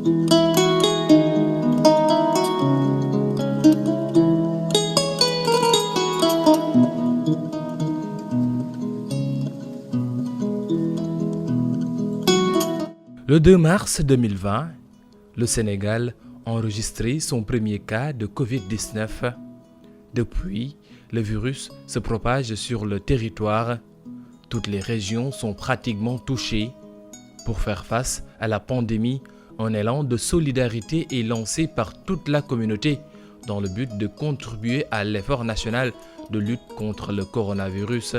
Le 2 mars 2020, le Sénégal a enregistré son premier cas de Covid-19. Depuis, le virus se propage sur le territoire. Toutes les régions sont pratiquement touchées. Pour faire face à la pandémie, un élan de solidarité est lancé par toute la communauté dans le but de contribuer à l'effort national de lutte contre le coronavirus.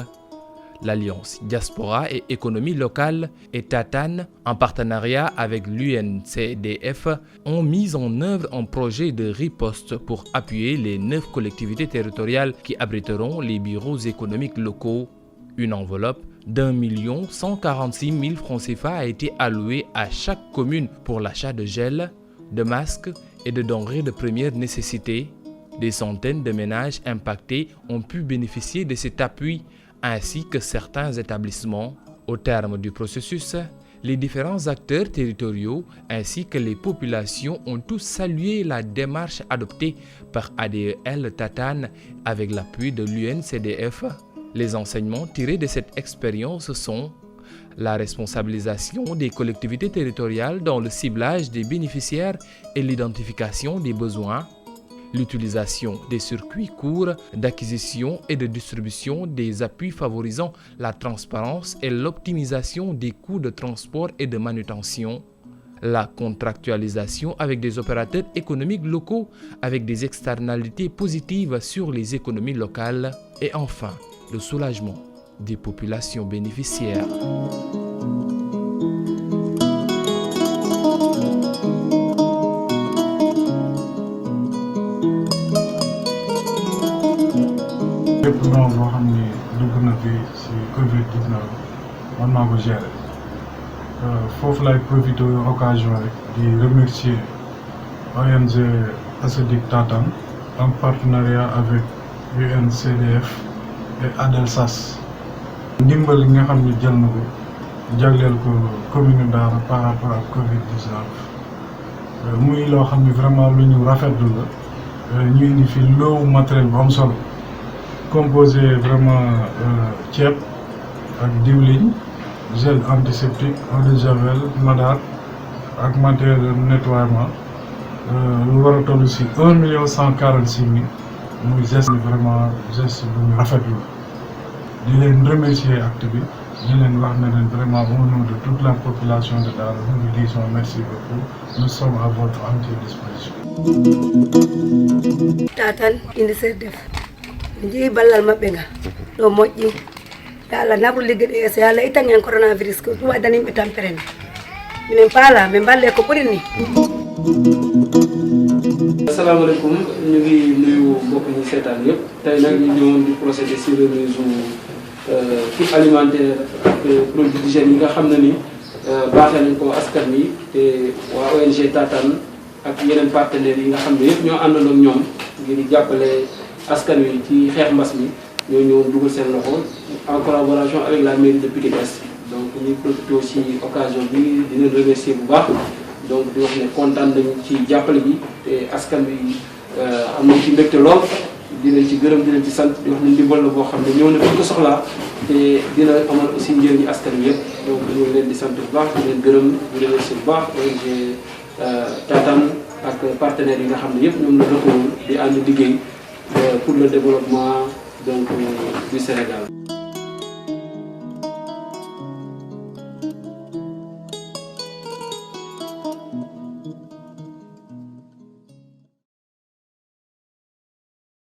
L'Alliance Diaspora et Économie locale et Tatane, en partenariat avec l'UNCDF, ont mis en œuvre un projet de riposte pour appuyer les 9 collectivités territoriales qui abriteront les bureaux économiques locaux. Une enveloppe d'1 146 000 francs CFA a été allouée à chaque commune pour l'achat de gel, de masques et de denrées de première nécessité. Des centaines de ménages impactés ont pu bénéficier de cet appui, ainsi que certains établissements. Au terme du processus, les différents acteurs territoriaux ainsi que les populations ont tous salué la démarche adoptée par ADEL Tatane avec l'appui de l'UNCDF. Les enseignements tirés de cette expérience sont la responsabilisation des collectivités territoriales dans le ciblage des bénéficiaires et l'identification des besoins, l'utilisation des circuits courts d'acquisition et de distribution des appuis favorisant la transparence et l'optimisation des coûts de transport et de manutention, la contractualisation avec des opérateurs économiques locaux avec des externalités positives sur les économies locales et enfin le soulagement des populations bénéficiaires. lépp non boo xam ni dugg na fi si Covid-19 man maa ko gérer foofu lay profité occasion rek di remercier ONG ASEDIC Tatane en partenariat avec UNCDF et ADELSAS. ndimbal nga xam ni jël na ko jagleel ko commune Dara par rapport ak Covid-19 muy loo xam ni vraiment lu ñu rafetlu la ñu indi fi loowu matériel bu am solo. Composé vraiment ceeb ak diwlin, gel antiseptique, eau de javel, madar ak matériel de nettoiement lu war a toll si 1 146 000 muy geste vraiment geste bu ñu rafetlu di leen remercier acte bi di leen wax ne leen vraiment au nom de toute la population de Dara nous disons merci beaucoup, nous sommes à votre entière disposition. Tatane indi ser def nji ballal mabbe nga do moƴƴi Allah nabru liggeɗe so Allah itan en coronavirus ko ɗum waɗani ɓe tampere nde minen paala ɓe balle ko ɓuri ni. Asalaamaaleykum ñu ngi nuyu mbokk ñi seetaan yëpp tey nag ñu ñëwoon di procéder si remise kit alimentaire ak produits d'hygiène yi nga xam ne ni baaxee nañ ko askan wi te waa ONG Tatane ak yeneen partenaires yi nga xam ne yëpp ñoo àndandoo ak ñoom ngir jàppale askan wi ci xeex mbas mi ñoo ñëwoon dugal seen loxo en collaboration avec la mairie de Pikine Est. Donc ñuy profité aussi occasion bi di leen remercier bu baax donc di wax ne kontaan nañu ci jàppale bi te askan wi am nañ ci mbégte lool di leen ci gërëm di leen ci sant di wax ne ndimbal la boo xam ne ñëw na fi ko soxlaa te dina amal aussi njëriñu askan wi yëpp donc dañoo leen di sant bu baax di leen gërëm di remercier bu baax ONG Tatane ak partenaires yi nga xam ne yëpp ñoom la lëkkaloo di ànd liggéey pour le développement donc du Sénégal.